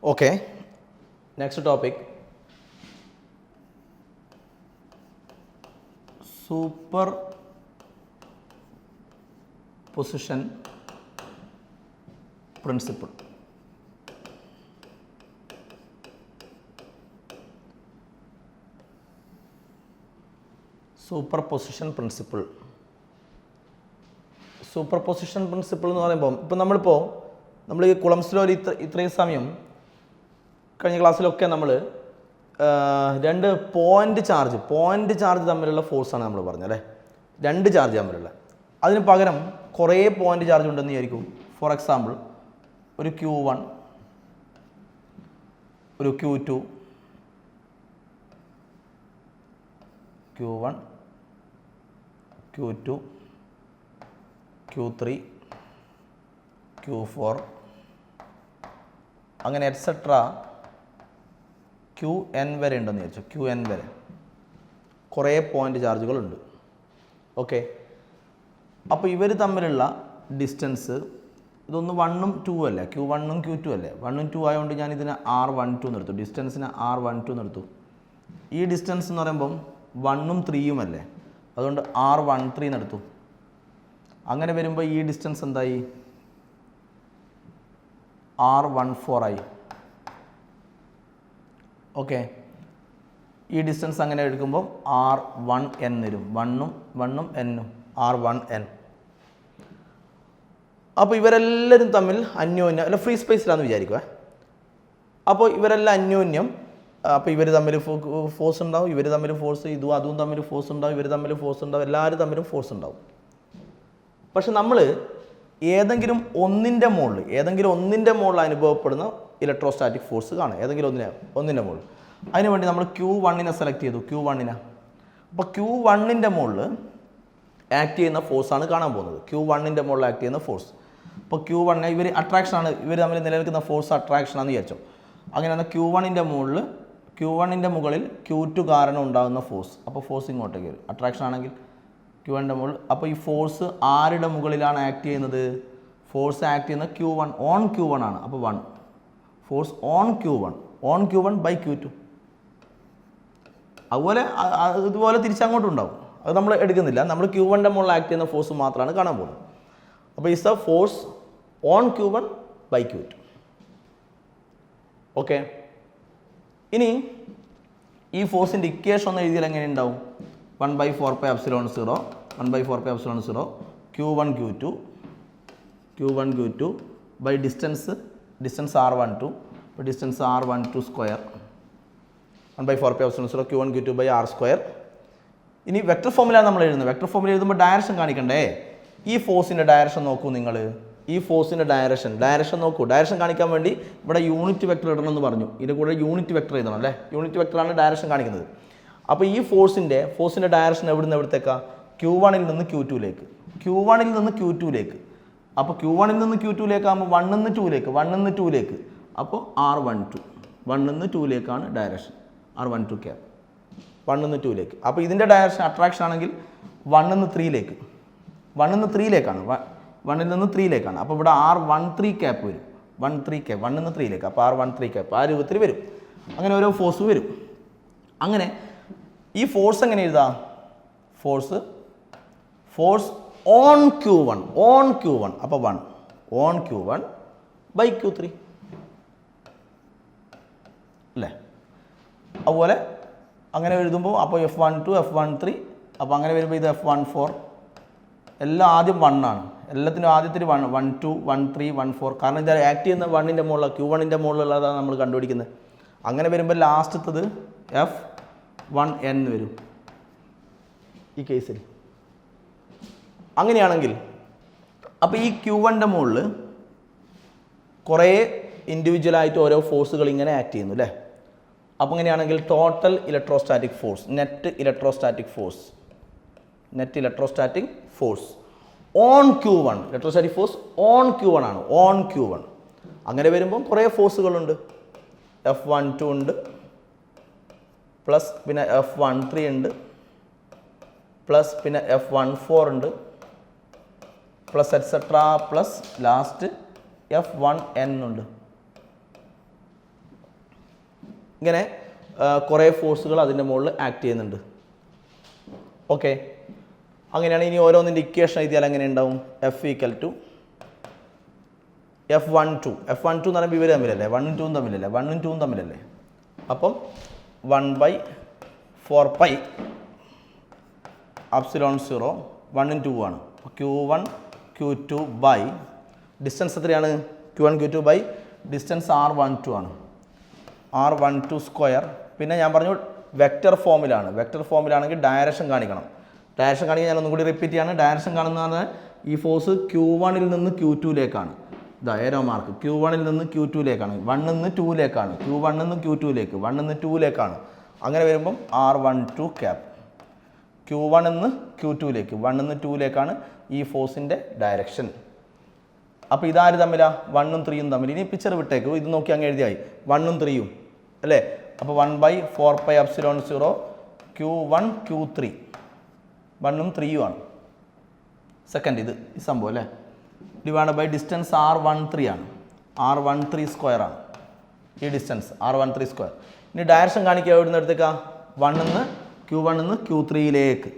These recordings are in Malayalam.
Okay, next topic. Superposition principle. Superposition principle. Superposition principle എന്ന് പറയുമ്പോൾ ഇപ്പോൾ നമ്മൾ ഈ കുളംസ് ലോ ഇത്രയും സമയം കഴിഞ്ഞ ക്ലാസ്സിലൊക്കെ നമ്മൾ രണ്ട് പോയിൻ്റ് ചാർജ് തമ്മിലുള്ള ഫോഴ്സാണ് നമ്മൾ പറഞ്ഞത് അല്ലേ. രണ്ട് ചാർജ് തമ്മിലുള്ള, അതിന് പകരം കുറേ പോയിൻ്റ് ചാർജ് ഉണ്ടെന്ന് വിചാരിക്കും. ഫോർ എക്സാമ്പിൾ ഒരു Q1 ഒരു Q2, Q1 Q2 Q3 Q4 അങ്ങനെ എറ്റ്സെട്ര Qn വരെ ഉണ്ടെന്ന് വിചാരിച്ചു. Qn വരെ കുറേ പോയിൻ്റ് ചാർജുകളുണ്ട്. ഓക്കെ, അപ്പോൾ ഇവർ തമ്മിലുള്ള ഡിസ്റ്റൻസ് ഇതൊന്ന് 1ഉം 2ഉം അല്ലേ, Q1ഉം Q2 അല്ലേ. 1ഉം 2 ആയതുകൊണ്ട് ഞാൻ ഇതിനെ R12 നിർത്തും, ഡിസ്റ്റൻസിനെ R12 നിർത്തും. ഈ ഡിസ്റ്റൻസ് എന്ന് പറയുമ്പം 1ഉം 3ഉം അല്ലേ, അതുകൊണ്ട് R13 നിർത്തും. അങ്ങനെ വരുമ്പോൾ ഈ ഡിസ്റ്റൻസ് എന്തായി? R14 ആയി. ഓക്കെ, ഈ ഡിസ്റ്റൻസ് അങ്ങനെ എടുക്കുമ്പോൾ R1n വരും. 1ഉം Nഉം R1n. അപ്പോൾ ഇവരെല്ലാവരും തമ്മിൽ അന്യോന്യം അല്ല, ഫ്രീ സ്പേസിലാണെന്ന് വിചാരിക്കുക. അപ്പോൾ ഇവരെല്ലാം അന്യോന്യം, അപ്പോൾ ഇവർ തമ്മിൽ ഫോഴ്സ് ഉണ്ടാവും, ഇവർ തമ്മിൽ ഫോഴ്സ്, അതും തമ്മിൽ ഫോഴ്സ് ഉണ്ടാവും, ഇവർ തമ്മിൽ ഫോഴ്സ് ഉണ്ടാവും, എല്ലാവരും തമ്മിലും ഫോഴ്സ് ഉണ്ടാവും. പക്ഷെ നമ്മൾ ഏതെങ്കിലും ഒന്നിൻ്റെ മുകളിൽ അനുഭവപ്പെടുന്ന ഇലക്ട്രോസ്റ്റാറ്റിക് ഫോഴ്സ് കാണും. ഏതെങ്കിലും ഒന്നിൻ്റെ മുകളിൽ. അതിനുവേണ്ടി നമ്മൾ Q1നെ സെലക്ട് ചെയ്തു. Q1നെ, അപ്പോൾ Q1ൻ്റെ മുകളിൽ ആക്ട് ചെയ്യുന്ന ഫോഴ്സാണ് കാണാൻ പോകുന്നത്. Q1ൻ്റെ മുകളിൽ ആക്ട് ചെയ്യുന്ന ഫോഴ്സ്. അപ്പോൾ Q1 ഇവർ അട്രാക്ഷനാണ്, ഇവർ തമ്മിൽ നിലനിൽക്കുന്ന ഫോഴ്സ് അട്രാക്ഷനാണെന്ന് വിചാരിച്ചോ. അങ്ങനെയാണ് Q1ൻ്റെ മുകളിൽ Q2 കാരണം ഉണ്ടാകുന്ന ഫോഴ്സ്. അപ്പോൾ ഫോഴ്സ് ഇങ്ങോട്ടേക്ക് വരും. അട്രാക്ഷൻ ആണെങ്കിൽ Q1ൻ്റെ മുകളിൽ. അപ്പോൾ ഈ ഫോഴ്സ് ആരുടെ മുകളിലാണ് ആക്ട് ചെയ്യുന്നത്? ഫോഴ്സ് ആക്ട് ചെയ്യുന്ന Q1 ആണ്. അപ്പോൾ 1 force on Q1 by Q2. ഇതുപോലെ തിരിച്ചങ്ങോട്ടും ഉണ്ടാവും. അത് നമ്മൾ എടുക്കുന്നില്ല. നമ്മൾ Q1ൻ്റെ മുകളിൽ ആക്ട് ചെയ്യുന്ന ഫോഴ്സ് മാത്രമാണ് കാണാൻ പോകുന്നത്. അപ്പോൾ is the force on Q1 by Q2. Okay, ഇനി ഈ ഫോഴ്സിൻ്റെ ഇക്വേഷൻ ഒന്ന് എഴുതിയാൽ എങ്ങനെ ഉണ്ടാവും? 1/4πε0 Q1 Q2 by distance R12, അപ്പോൾ distance R12 square 1/4πε0 Q1 Q2 by R². ഇനി വെക്ടർ ഫോമിലാണ് നമ്മൾ എഴുതുന്നത്. വെക്ടർ ഫോമിൽ എഴുതുമ്പോൾ ഡയറക്ഷൻ കാണിക്കണ്ടേ? ഈ ഫോഴ്സിൻ്റെ ഡയറക്ഷൻ നോക്കൂ നിങ്ങൾ. ഈ ഫോഴ്സിൻ്റെ ഡയറക്ഷൻ നോക്കൂ. ഡയറക്ഷൻ കാണിക്കാൻ വേണ്ടി ഇവിടെ യൂണിറ്റ് വെക്ടർ ഇടണമെന്ന് പറഞ്ഞു. ഇതിൻ്റെ കൂടെ യൂണിറ്റ് വെക്ടർ എഴുതണം അല്ലേ. യൂണിറ്റ് വെക്ടറാണ് ഡയറക്ഷൻ കാണിക്കുന്നത്. അപ്പോൾ ഈ ഫോഴ്സിൻ്റെ ഡയറക്ഷൻ എവിടുത്തേക്കാ? Q1ൽ നിന്ന് Q2ലേക്ക്. അപ്പോൾ Q1ൽ നിന്ന് Q2ലേക്കാകുമ്പോൾ 1 നിന്ന് 2ലേക്ക്. അപ്പോൾ R12 1 നിന്ന് 2ലേക്കാണ് ഡയറക്ഷൻ. R12 ക്യാപ് 1 നിന്ന് 2ലേക്ക്. അപ്പോൾ ഇതിൻ്റെ ഡയറക്ഷൻ അട്രാക്ഷൻ ആണെങ്കിൽ 1 നിന്ന് 3ലേക്കാണ്. 1 നിന്ന് 3ലേക്കാണ്. അപ്പോൾ ഇവിടെ R13 ക്യാപ്പ് വരും. 1 നിന്ന് 3ലേക്ക്. അപ്പോൾ R13 ക്യാപ്പ് ആ രൂപത്തിൽ വരും. അങ്ങനെ ഓരോ ഫോഴ്സ് വരും. അങ്ങനെ ഈ ഫോഴ്സ് എങ്ങനെ എഴുതാം? ഫോഴ്സ് ഓൺ Q1 അപ്പോൾ 1 ഓൺ Q1 ബൈ Q3 അല്ലേ. അതുപോലെ അങ്ങനെ എഴുതുമ്പോൾ അപ്പോൾ F12 F13, അപ്പോൾ അങ്ങനെ വരുമ്പോൾ ഇത് F14. എല്ലാം ആദ്യം 1 ആണ്. എല്ലാത്തിനും ആദ്യത്തിൽ 1 1 2 1 3 1 4. കാരണം ഇത് ആക്ട് ചെയ്യുന്ന 1ൻ്റെ മുകളിൽ Q1ൻ്റെ മുകളിലുള്ളതാണ് നമ്മൾ കണ്ടുപിടിക്കുന്നത്. അങ്ങനെ വരുമ്പോൾ ലാസ്റ്റത്തത് F1n വരും ഈ കേസിൽ. അങ്ങനെയാണെങ്കിൽ അപ്പോൾ ഈ Q1ൻ്റെ മുകളിൽ കുറേ ഇൻഡിവിജ്വലായിട്ട് ഓരോ ഫോഴ്സുകൾ ഇങ്ങനെ ആക്ട് ചെയ്യുന്നു അല്ലേ. അപ്പോൾ അങ്ങനെയാണെങ്കിൽ total electrostatic force, net electrostatic force on Q1, electrostatic force on Q1 ആണ്. അങ്ങനെ വരുമ്പോൾ കുറേ ഫോഴ്സുകളുണ്ട്. F12 ഉണ്ട്, പ്ലസ് പിന്നെ F13 ഉണ്ട്, പ്ലസ് പിന്നെ F14 ഉണ്ട്, plus et cetera, plus last F1n ഉണ്ട്. ഇങ്ങനെ കുറേ ഫോഴ്സുകൾ അതിൻ്റെ മുകളിൽ ആക്ട് ചെയ്യുന്നുണ്ട്. ഓക്കെ, അങ്ങനെയാണ്. ഇനി ഓരോന്നിൻ്റെ ഇക്വേഷൻ എഴുതിയാൽ എങ്ങനെ ഉണ്ടാവും? എഫ് ഈക്വൽ ടു F12 എന്ന് പറയുമ്പോൾ ഇവർ തമ്മിലല്ലേ, 1ഉം 2ഉം തമ്മിലല്ലേ, 1ഉം 2ഉം തമ്മിലല്ലേ. അപ്പം 1/4π എപ്സിലോൺ 0 1ഉം 2ഉം ആണ്. Q1 Q2 ബൈ ഡിസ്റ്റൻസ് എത്രയാണ്? Q1 Q2 by distance R12 ആണ്. R12 square. പിന്നെ ഞാൻ പറഞ്ഞു വെക്റ്റർ ഫോമിലാണ്. വെക്റ്റർ ഫോമിലാണെങ്കിൽ ഡയറക്ഷൻ കാണിക്കണം. ഡയറക്ഷൻ കാണിക്കാൻ ഞാൻ ഒന്നും കൂടി റിപ്പീറ്റ് ചെയ്യാണ്. ഡയറക്ഷൻ കാണുന്നതാണ് ഈ ഫോഴ്സ് Q1-ൽ നിന്ന് Q2-ലേക്കാണ്. ഇതാ ഏരോ മാർക്ക്. Q1-ൽ നിന്ന് Q2-ലേക്കാണ്. 1-ൽ നിന്ന് 2-ലേക്കാണ്. Q1-ൽ നിന്ന് Q2-ലേക്ക്, 1-ൽ നിന്ന് 2-ലേക്കാണ്. അങ്ങനെ വരുമ്പം R12 ക്യാപ്. Q1-ൽ നിന്ന് Q2-ലേക്ക്, 1-ൽ നിന്ന് 2-ലേക്കാണ് ഈ ഫോഴ്സിൻ്റെ ഡയറക്ഷൻ. അപ്പോൾ ഇതാര് തമ്മിലാണ്? 1ഉം 3ഉം തമ്മിൽ. ഇനി പിക്ചർ വിട്ടേക്കും, ഇത് നോക്കി അങ്ങ് എഴുതിയായി 1ഉം 3ഉം അല്ലേ. അപ്പോൾ 1/4π എപ്സിലോൺ 0 Q1 Q3 1ഉം 3ഉം ആണ്. സെക്കൻഡ് ഇത് ഈ സംഭവം അല്ലേ. ഡിവൈഡ് ബൈ ഡിസ്റ്റൻസ് R13 ആണ്. R13 സ്ക്വയർ ആണ് ഈ ഡിസ്റ്റൻസ്, R13 സ്ക്വയർ. ഇനി ഡയറക്ഷൻ കാണിക്കുക എവിടുന്ന് എടുത്തേക്കാം? Q1-ൽ നിന്ന് Q3-ലേക്ക്,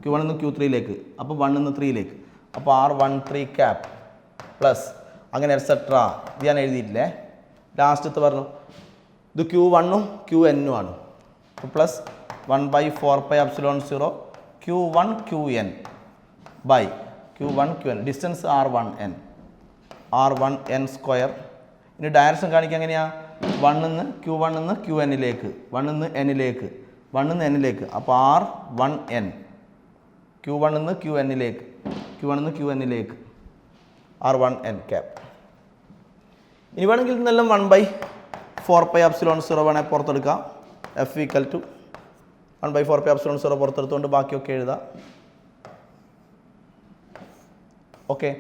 Q1-ൽ നിന്ന് Q3-ലേക്ക്, അപ്പോൾ 1-ൽ നിന്ന് 3-ലേക്ക്. അപ്പോൾ R13 ക്യാപ് പ്ലസ് അങ്ങനെ എക്സെട്ര. ഇത് ഞാൻ എഴുതിയിട്ടില്ലേ, ലാസ്റ്റത്തെ പറഞ്ഞു. ഇത് Q1-ഉം Qn-ഉം ആണ്. Plus 1/4π epsilon 0 Q1 Qn by Q1 Qn distance R1n square. ഇനി ഡയറക്ഷൻ കാണിക്കുക എങ്ങനെയാണ്? Q1-ൽ നിന്ന് Qn-ലേക്ക്, 1-ൽ നിന്ന് n-ലേക്ക്, 1-ൽ നിന്ന് n-ലേക്ക്. അപ്പോൾ R1n Q1-ൽ നിന്ന് Qn-ലേക്ക്, Q1-ൽ നിന്ന് Qn-ലേക്ക്, R1n ക്യാപ്. ഇനി വേണമെങ്കിൽ ഇന്നെല്ലാം 1/4π എപ്സിലോൺ 0 വേണേൽ പുറത്തെടുക്കാം. F ഈക്വൽ ടു 1/4π എപ്സിലോൺ 0 പുറത്തെടുത്തുകൊണ്ട് ബാക്കിയൊക്കെ എഴുതാം. ഓക്കെ,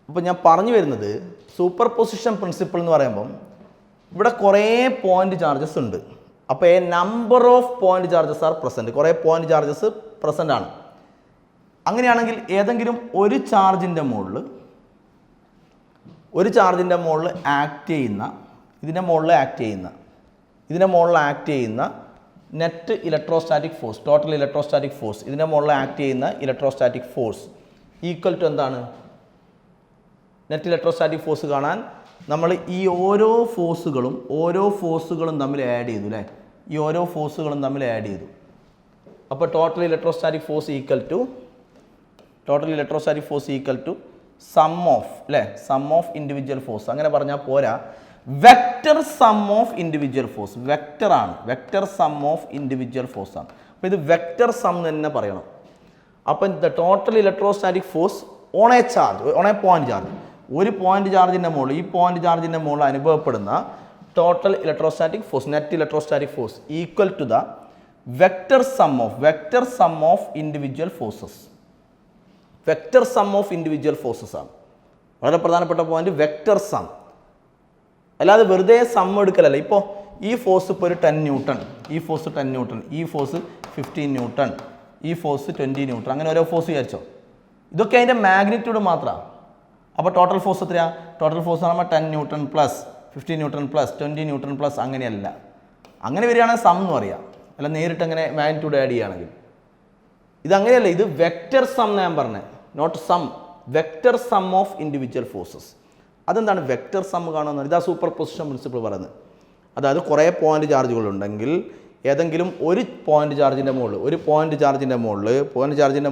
അപ്പോൾ ഞാൻ പറഞ്ഞു വരുന്നത് സൂപ്പർ പൊസിഷൻ പ്രിൻസിപ്പിൾ എന്ന് പറയുമ്പം ഇവിടെ കുറേ പോയിന്റ് ചാർജസ് ഉണ്ട്. അപ്പോൾ A number of point charges are present. കുറേ പോയിന്റ് ചാർജസ് പ്രസൻ്റ് ആണ്. അങ്ങനെയാണെങ്കിൽ ഏതെങ്കിലും ഒരു ചാർജിൻ്റെ മുകളിൽ ആക്ട് ചെയ്യുന്ന, ഇതിൻ്റെ മുകളിൽ ആക്ട് ചെയ്യുന്ന net electrostatic force, total electrostatic force, ഇതിൻ്റെ മുകളിൽ ആക്ട് ചെയ്യുന്ന ഇലക്ട്രോസ്റ്റാറ്റിക് ഫോഴ്സ് ഈക്വൽ ടു എന്താണ്? നെറ്റ് ഇലക്ട്രോസ്റ്റാറ്റിക് ഫോഴ്സ് കാണാൻ നമ്മൾ ഈ ഓരോ ഫോഴ്സുകളും തമ്മിൽ ആഡ് ചെയ്തു അല്ലേ. ഈ ഓരോ ഫോഴ്സുകളും തമ്മിൽ ആഡ് ചെയ്തു. അപ്പോൾ total electrostatic force equal to sum of individual force. അങ്ങനെ പറഞ്ഞാൽ പോരാ, vector sum of individual force. വെക്റ്ററാണ്, vector sum of individual force ആണ്. അപ്പോൾ ഇത് വെക്റ്റർ സം തന്നെ പറയണം. അപ്പം the total electrostatic force on a point charge, ഒരു പോയിന്റ് ചാർജിൻ്റെ മുകളിൽ, ഈ പോയിന്റ് ചാർജിൻ്റെ മുകളിൽ അനുഭവപ്പെടുന്ന total electrostatic force, net electrostatic force equal to the vector sum of individual forces. Vector sum of individual forces ആണ് വളരെ പ്രധാനപ്പെട്ട പോയിന്റ്. വെക്റ്റർ സം, അല്ലാതെ വെറുതെ സം എടുക്കലല്ല. ഇപ്പോൾ ഈ ഫോഴ്സ് ഇപ്പോൾ ഒരു 10 ന്യൂട്ടൺ, ഈ ഫോഴ്സ് 10 ന്യൂട്ടൺ, ഈ ഫോഴ്സ് 15 ന്യൂട്ടൺ, ഈ ഫോഴ്സ് 20 ന്യൂട്ടൺ, അങ്ങനെ ഓരോ ഫോഴ്സ് വിചാരിച്ചോ. ഇതൊക്കെ അതിൻ്റെ മാഗ്നിറ്റ്യൂഡ് മാത്രമാണ്. അപ്പോൾ ടോട്ടൽ ഫോഴ്സ് എത്രയാണ്? ടോട്ടൽ ഫോഴ്സ് എന്ന് പറയുമ്പോൾ 10 newton plus 15 newton plus 20 newton plus, അങ്ങനെയല്ല. അങ്ങനെ വരികയാണെങ്കിൽ സം എന്ന് പറയാം, അല്ല നേരിട്ട് അങ്ങനെ മാഗ്നിറ്റ്യൂഡ് ആഡ് ചെയ്യുകയാണെങ്കിൽ. ഇതങ്ങനെയല്ല, ഇത് വെക്റ്റർ സം ഞാൻ പറഞ്ഞത്, not sum, vector sum of individual forces. അതെന്താണ് വെക്റ്റർ സം കാണുന്നത്? ഇതാ സൂപ്പർ പൊസിഷൻ പ്രിൻസിപ്പിൾ പറയുന്നത്. അതായത് കുറേ പോയിന്റ് ചാർജുകളുണ്ടെങ്കിൽ ഏതെങ്കിലും ഒരു പോയിന്റ് ചാർജിൻ്റെ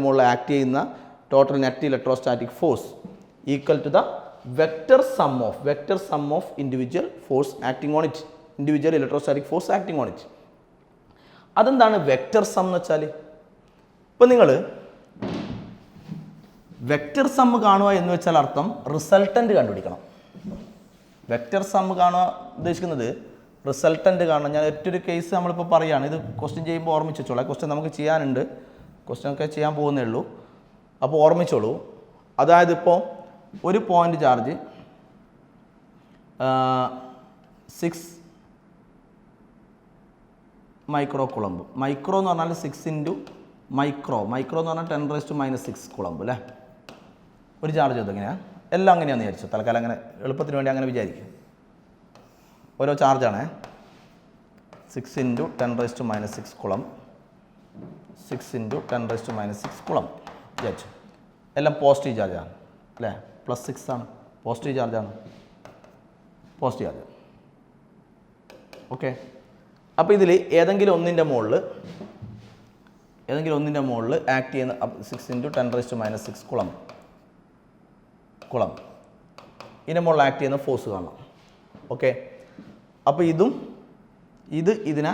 മുകളിൽ ആക്ട് ചെയ്യുന്ന total net electrostatic force equal to the vector sum of individual force acting on it, individual electrostatic force acting on it. അതെന്താണ് വെക്റ്റർ സം എന്ന് വെച്ചാൽ? ഇപ്പം നിങ്ങൾ വെക്റ്റർ സം കാണുക എന്ന് വെച്ചാൽ അർത്ഥം റിസൾട്ടൻ്റ് കണ്ടുപിടിക്കണം. വെക്റ്റർ സം കാണുക ഉദ്ദേശിക്കുന്നത് റിസൾട്ടൻ്റ് കാണണം. ഞാൻ ഒറ്റൊരു കേസ് നമ്മളിപ്പോൾ പറയുകയാണ്, ഇത് ക്വസ്റ്റ്യൻ ചെയ്യുമ്പോൾ ഓർമ്മിച്ച് വെച്ചോളൂ. ക്വസ്റ്റ്യൻ നമുക്ക് ചെയ്യാനുണ്ട്, ക്വസ്റ്റ്യനൊക്കെ ചെയ്യാൻ പോകുന്നേ ഉള്ളൂ, അപ്പോൾ ഓർമ്മിച്ചോളൂ. അതായത് ഇപ്പോൾ ഒരു പോയിന്റ് ചാർജ് 6 മൈക്രോ കുളമ്പ്. മൈക്രോ എന്ന് പറഞ്ഞാൽ 6 ഇൻറ്റു മൈക്രോ എന്ന് പറഞ്ഞാൽ 10⁻⁻6 കുളമ്പ് അല്ലേ. ഒരു ചാർജ് അതെങ്ങനെയാണ്? എല്ലാം അങ്ങനെയാണെന്ന് വിചാരിച്ചു. തൽക്കാലം അങ്ങനെ എളുപ്പത്തിന് വേണ്ടി അങ്ങനെ വിചാരിക്കും. ഓരോ ചാർജാണേ. 6 into 10 raised to minus 6 coulomb. 6 into 10 raised to minus 6 coulomb. വിചാരിച്ചു എല്ലാം പോസിറ്റീവ് ചാർജാണ് അല്ലേ, +6 ആണ്, പോസിറ്റീവ് ചാർജാണ്, പോസിറ്റീവ് ചാർജ്. ഓക്കെ, അപ്പോൾ ഇതിൽ ഏതെങ്കിലും ഒന്നിൻ്റെ മുകളിൽ ആക്ട് ചെയ്യുന്ന 6 into 10 raised to minus 6 coulomb ഇതിൻ്റെ മുകളിൽ ആക്ട് ചെയ്യുന്ന ഫോഴ്സ് കാണണം. ഓക്കെ, അപ്പോൾ ഇതിനെ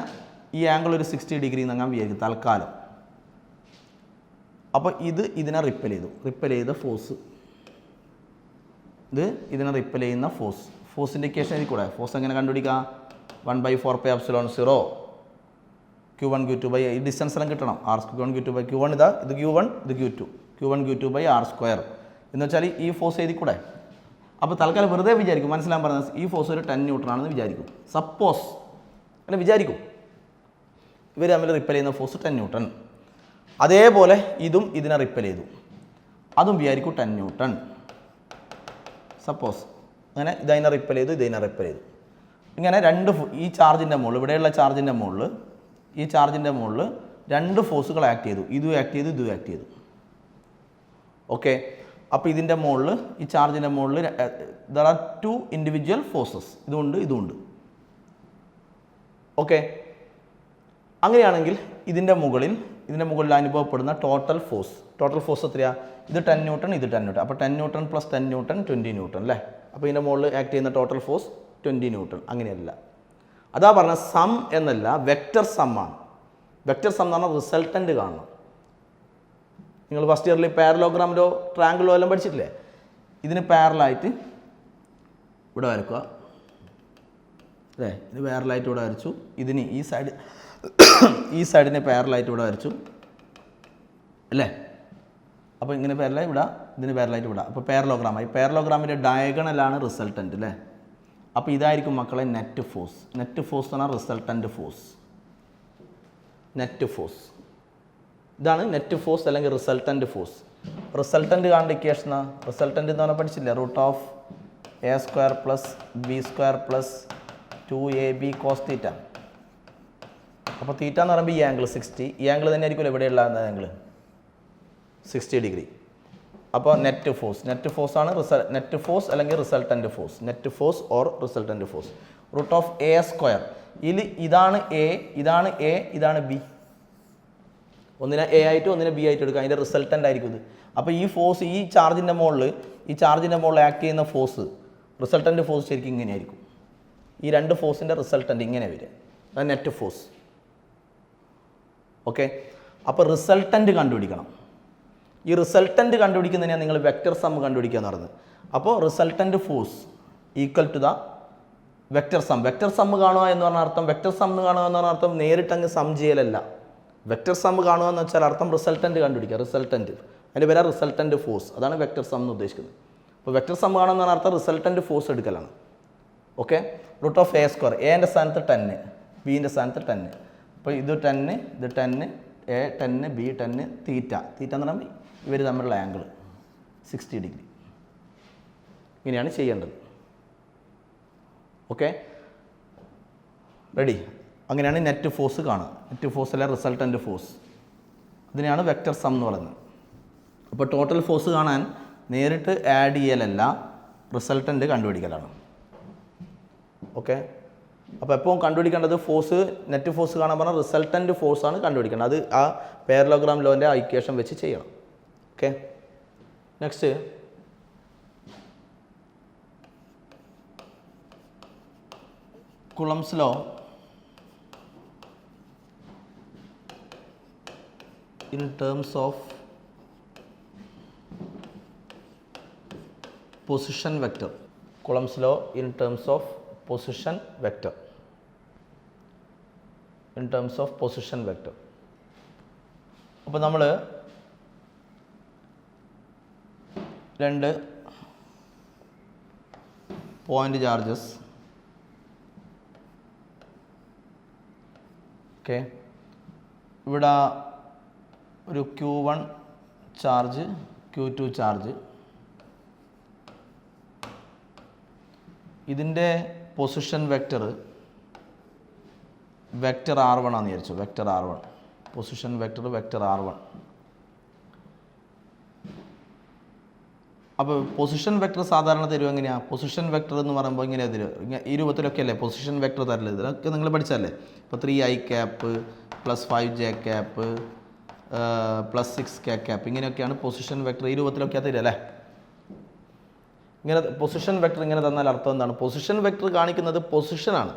ഈ ആംഗിൾ ഒരു 60 ഡിഗ്രി എന്നങ്ങാൻ വിചാരിക്കും തൽക്കാലം. അപ്പോൾ ഇതിനെ റിപ്പൽ ചെയ്ത ഫോഴ്സ്, ഇതിനെ റിപ്പൽ ചെയ്യുന്ന ഫോഴ്സിൻ്റെ ഇക്വേഷൻ എഴുതി കൂടെ. ഫോഴ്സ് എങ്ങനെ കണ്ടുപിടിക്കാം? 1/4πε0 Q1 Q2 ബൈ ഈ ഡിസ്റ്റൻസ് എല്ലാം കിട്ടണം. Q1 Q2 ബൈ Q1 ഇത് Q1 ഇത് Q2, Q1 Q2 by R² എന്ന് വെച്ചാൽ ഈ ഫോഴ്സ് എഴുതി കൂടെ. അപ്പോൾ തൽക്കാലം വെറുതെ വിചാരിക്കും, മനസ്സിലാൻ പറഞ്ഞത് ഈ ഫോഴ്സ് ഒരു 10 ന്യൂട്ടൺ ആണെന്ന് വിചാരിക്കും. സപ്പോസ് അങ്ങനെ വിചാരിക്കും, ഇവർ തമ്മിൽ റിപ്പൽ ചെയ്യുന്ന ഫോഴ്സ് 10 ന്യൂട്ടൺ. അതേപോലെ ഇതിനെ റിപ്പൽ ചെയ്തു, അതും വിചാരിക്കും 10 ന്യൂട്ടൺ. സപ്പോസ് അങ്ങനെ ഇതിനെ റിപ്പൽ ചെയ്തു, ഇങ്ങനെ ഈ ചാർജിൻ്റെ മുകളിൽ, ഇവിടെയുള്ള ചാർജിൻ്റെ മുകളിൽ 2 ഫോഴ്സുകൾ ആക്ട് ചെയ്തു, ഇതും ആക്ട് ചെയ്തു. ഓക്കെ, അപ്പോൾ ഇതിൻ്റെ മുകളിൽ, ഈ ചാർജിൻ്റെ മുകളിൽ ദർ ആർ 2 ഇൻഡിവിജ്വൽ ഫോഴ്സസ്, ഇതുണ്ട്. ഓക്കെ, അങ്ങനെയാണെങ്കിൽ ഇതിൻ്റെ മുകളിൽ അനുഭവപ്പെടുന്ന ടോട്ടൽ ഫോഴ്സ് എത്രയാണ്? ഇത് 10 ന്യൂട്ടൺ, ഇത് 10 ന്യൂട്ടൺ. അപ്പോൾ 10 ന്യൂട്ടൺ + 10 ന്യൂട്ടൺ 20 ന്യൂട്ടൺ അല്ലേ. അപ്പോൾ ഇതിൻ്റെ മുകളിൽ ആക്ട് ചെയ്യുന്ന ടോട്ടൽ ഫോഴ്സ് 20 ന്യൂട്ടൺ. അങ്ങനെയല്ല, അതാ പറഞ്ഞ സം എന്നല്ല, വെക്റ്റർ സം ആണ്. വെക്റ്റർ സം എന്ന് പറഞ്ഞാൽ റിസൾട്ടൻ്റ് കാണണം. നിങ്ങൾ ഫസ്റ്റ് ഇയറിൽ പാരലോഗ്രാമിലോ ട്രയാങ്കിളോ എല്ലാം പഠിച്ചിട്ടില്ലേ? ഇതിന് പാരലായിട്ട് ഇവിടെ വരക്കുക അല്ലേ, ഇത് പാരലായിട്ട് ഇവിടെ വരച്ചു, ഇതിന് ഈ സൈഡിനെ പാരലായിട്ട് ഇവിടെ വരച്ചു അല്ലേ. അപ്പോൾ ഇങ്ങനെ പാരലായി വിടാം, ഇതിന് പാരലായിട്ട് വിടാം. അപ്പോൾ പാരലോഗ്രാമായി. പാരലോഗ്രാമിൻ്റെ ഡയഗണലാണ് റിസൾട്ടൻ്റ് അല്ലേ. അപ്പോൾ ഇതായിരിക്കും മക്കളെ നെറ്റ് ഫോഴ്സ് എന്ന് പറഞ്ഞാൽ റിസൾട്ടൻ്റ് ഫോഴ്സ്. ഇതാണ് നെറ്റ് ഫോഴ്സ് അല്ലെങ്കിൽ റിസൾട്ടൻ്റ് ഫോഴ്സ്. റിസൾട്ടൻ്റ് കാണേണ്ട ഇക്വേഷനാ, റിസൾട്ടൻ്റ് എന്ന് പറഞ്ഞാൽ പഠിച്ചില്ലേ? √(a² + b² + 2ab cos θ. അപ്പോൾ തീറ്റ എന്ന് പറയുമ്പോൾ ഈ ആംഗിൾ 60, ഈ ആംഗിൾ തന്നെ ആയിരിക്കുമല്ലോ ഇവിടെയുള്ള ആംഗിൾ 60 ഡിഗ്രി. അപ്പോൾ നെറ്റ് ഫോഴ്സ് ആണ് നെറ്റ് ഫോഴ്സ് അല്ലെങ്കിൽ resultant force. Net force or resultant force √(a²). ഇതാണ് എ, ഇതാണ് ബി. ഒന്നിനെ എ ആയിട്ട് ഒന്നിനെ ബി ആയിട്ട് എടുക്കുക, അതിൻ്റെ റിസൾട്ടൻ്റ് ആയിരിക്കും ഇത്. അപ്പോൾ ഈ ഫോഴ്സ് ഈ ചാർജിൻ്റെ മുകളിൽ ആക്ട് ചെയ്യുന്ന ഫോഴ്സ്, റിസൾട്ടൻ്റ് ഫോഴ്സ് ശരിക്കും ഇങ്ങനെ ആയിരിക്കും. ഈ 2 ഫോഴ്സിൻ്റെ റിസൾട്ടൻ്റ് ഇങ്ങനെ വരിക, അത് നെറ്റ് ഫോഴ്സ്. ഓക്കെ, അപ്പോൾ റിസൾട്ടൻ്റ് കണ്ടുപിടിക്കണം. ഈ റിസൾട്ടൻ്റ് കണ്ടുപിടിക്കുന്നതിനാണ് നിങ്ങൾ വെക്റ്റർ സം കണ്ടുപിടിക്കുക എന്ന് പറയുന്നത്. അപ്പോൾ resultant force equal to the vector sum. Vector sum കാണുക എന്ന് പറഞ്ഞ അർത്ഥം, നേരിട്ടങ്ങ് സം ചെയ്യലല്ല. വെക്റ്റർ സം കാണുക എന്ന് വെച്ചാൽ അർത്ഥം റിസൾട്ടൻ്റ് കണ്ടുപിടിക്കുക. അതിൻ്റെ പേരാ റിസൾട്ടൻ്റ് ഫോഴ്സ്. അതാണ് വെക്റ്റർ സം എന്ന് ഉദ്ദേശിക്കുന്നത്. അപ്പോൾ വെക്റ്റർ സം കാണുക എന്ന് പറഞ്ഞ അർത്ഥം റിസൾട്ടൻ്റ് ഫോഴ്സ് എടുക്കലാണ്. Okay, √(a²). എൻ്റെ സ്ഥാനത്ത് 10, ബിൻ്റെ സ്ഥാനത്ത് 10. അപ്പോൾ ഇത് 10, ഇത് 10, a 10, b 10, തീറ്റ എന്ന് പറയുമ്പോൾ ഇവർ തമ്മിലുള്ള ആംഗിൾ 60 ഡിഗ്രി. ഇങ്ങനെയാണ് ചെയ്യേണ്ടത്. Okay, ready? അങ്ങനെയാണ് നെറ്റ് ഫോഴ്സ് കാണുക. നെറ്റ് ഫോഴ്സ് അല്ല റിസൾട്ടൻ്റ് ഫോഴ്സ്. ഇതിനെയാണ് വെക്റ്റർ സം എന്ന് പറയുന്നത്. അപ്പോൾ ടോട്ടൽ ഫോഴ്സ് കാണാൻ നേരിട്ട് ആഡ് ചെയ്യലല്ല, റിസൾട്ടൻ്റ് കണ്ടുപിടിക്കലാണ്. ഓക്കെ, അപ്പോൾ എപ്പോഴും കണ്ടുപിടിക്കേണ്ടത് നെറ്റ് ഫോഴ്സ് കാണാൻ പറഞ്ഞാൽ റിസൾട്ടൻ്റ് ഫോഴ്സാണ് കണ്ടുപിടിക്കേണ്ടത്. അത് ആ പാരലോഗ്രാം ലോൻ്റെ ഇക്വേഷൻ വെച്ച് ചെയ്യണം. Okay, next Coulomb's law in terms of position vector. Coulomb's law in terms of position vector. അപ്പോൾ നമ്മൾ 2 പോയിന്റ് ചാർജസ്, ഓക്കെ, ഇവിടെ ഒരു Q1 ചാർജ്, Q2 ചാർജ്. ഇതിൻ്റെ position vector vector R one ആണെന്ന് വിചാരിച്ചു. Vector R one, position vector vector R one. അപ്പോൾ പൊസിഷൻ വെക്റ്റർ സാധാരണ തരും എങ്ങനെയാണ്? പൊസിഷൻ വെക്റ്റർ എന്ന് പറയുമ്പോൾ ഇങ്ങനെയാണ് തരും. ഈ രൂപത്തിലൊക്കെ അല്ലേ പൊസിഷൻ വെക്റ്റർ തരല്. ഇതൊക്കെ നിങ്ങൾ പഠിച്ചല്ലേ. ഇപ്പോൾ 3i cap plus 5j cap plus 6k cap, ഇങ്ങനെയൊക്കെയാണ് പൊസിഷൻ വെക്റ്റർ. ഈ രൂപത്തിലൊക്കെയാണ് തരിക അല്ലേ. ഇങ്ങനെ പൊസിഷൻ വെക്റ്റർ ഇങ്ങനെ തന്നാൽ അർത്ഥം എന്താണ്? പൊസിഷൻ വെക്റ്റർ കാണിക്കുന്നത് പൊസിഷനാണ്.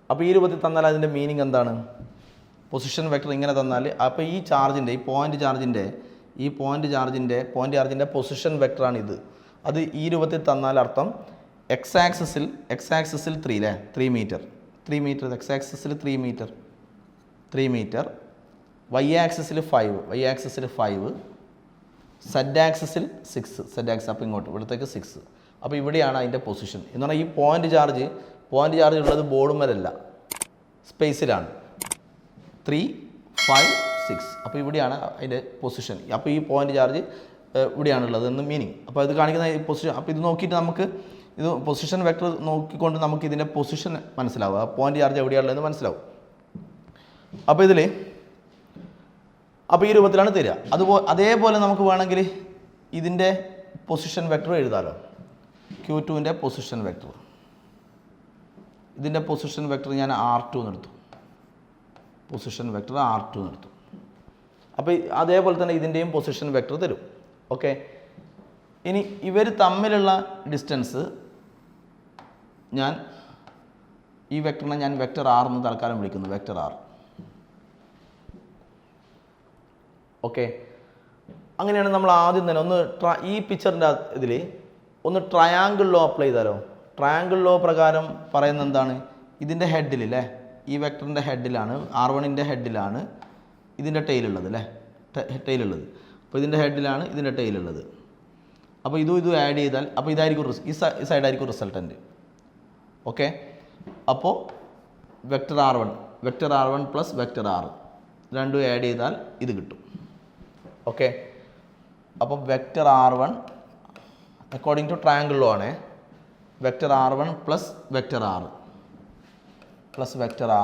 അപ്പോൾ ഈ രൂപത്തിൽ തന്നാൽ അതിൻ്റെ മീനിങ് എന്താണ്? പൊസിഷൻ വെക്റ്റർ ഇങ്ങനെ തന്നാൽ അപ്പോൾ ഈ ചാർജിൻ്റെ, ഈ പോയിൻ്റ് ചാർജിൻ്റെ പൊസിഷൻ വെക്റ്ററാണ് ഇത്. അത് ഈ രൂപത്തിൽ തന്നാൽ അർത്ഥം എക്സ് ആക്സിസിൽ 3 അല്ലേ, 3 മീറ്റർ എക്സ് ആക്സിസിൽ 3 മീറ്റർ, വൈ ആക്സിസിൽ 5, സെഡ് ആക്സിസിൽ 6, സെഡ് ആക്സിസ് അപ്പോൾ ഇങ്ങോട്ട് ഇവിടത്തേക്ക് 6. അപ്പോൾ ഇവിടെയാണ് അതിൻ്റെ പൊസിഷൻ എന്ന് പറഞ്ഞാൽ ഈ പോയിൻ്റ് ചാർജ് ഉള്ളത് ബോർഡുമേലല്ല, സ്പേസിലാണ്. 3, 5, 6. അപ്പോൾ ഇവിടെയാണ് അതിൻ്റെ പൊസിഷൻ. അപ്പോൾ ഈ പോയിൻ്റ് ചാർജ് ഇവിടെയാണുള്ളത് എന്ന് മീനിങ്. അപ്പോൾ ഇത് കാണിക്കുന്ന ഈ പൊസിഷൻ. അപ്പോൾ ഇത് നോക്കിയിട്ട് നമുക്ക് ഇത് പൊസിഷൻ വെക്റ്റർ നോക്കിക്കൊണ്ട് നമുക്ക് ഇതിൻ്റെ പൊസിഷൻ മനസ്സിലാവും, ആ പോയിൻ്റ് ചാർജ് എവിടെയാണുള്ളതെന്ന് മനസ്സിലാവും. അപ്പോൾ അപ്പോൾ ഈ രൂപത്തിലാണ് തരിക. അതേപോലെ നമുക്ക് വേണമെങ്കിൽ ഇതിൻ്റെ പൊസിഷൻ വെക്റ്റർ എഴുതാമല്ലോ. Q2ൻ്റെ പൊസിഷൻ വെക്റ്റർ, ഇതിൻ്റെ പൊസിഷൻ വെക്റ്റർ ഞാൻ R2 എന്നെടുത്തു. Position vector R2 എന്നെടുത്തു. അപ്പോൾ അതേപോലെ തന്നെ ഇതിൻ്റെയും പൊസിഷൻ വെക്റ്റർ തരും. ഓക്കെ. ഇനി ഇവർ തമ്മിലുള്ള ഡിസ്റ്റൻസ് ഈ വെക്റ്ററിനെ ഞാൻ വെക്റ്റർ R എന്ന് തൽക്കാലം വിളിക്കുന്നു, വെക്റ്റർ R. ഓക്കെ. അങ്ങനെയാണ് നമ്മൾ ആദ്യം തന്നെ ഒന്ന് ഈ പിക്ചറിൻ്റെ ഇതിൽ ഒന്ന് ട്രയാങ്കിൾ ലോ അപ്ലൈ ചെയ്താലോ. ട്രയാങ്കിൾ ലോ പ്രകാരം പറയുന്നത് എന്താണ്? ഇതിൻ്റെ ഹെഡിൽ അല്ലേ, ഈ വെക്ടറിൻ്റെ ഹെഡിലാണ്, R1ൻ്റെ ഹെഡിലാണ് ഇതിൻ്റെ ടെയിലുള്ളത് അല്ലേ, ടെയിലുള്ളത്. അപ്പോൾ ഇതിൻ്റെ ഹെഡിലാണ് ഇതിൻ്റെ ടെയിലുള്ളത്. അപ്പോൾ ഇതും ആഡ് ചെയ്താൽ അപ്പോൾ ഇതായിരിക്കും ഈ സൈഡായിരിക്കും റിസൾട്ടൻറ്റ്. ഓക്കെ. അപ്പോൾ vector R1 plus vector R രണ്ടും ആഡ് ചെയ്താൽ ഇത് കിട്ടും. ഓക്കെ. അപ്പോൾ vector R1 according to triangle law ആണ്, vector R1 plus vector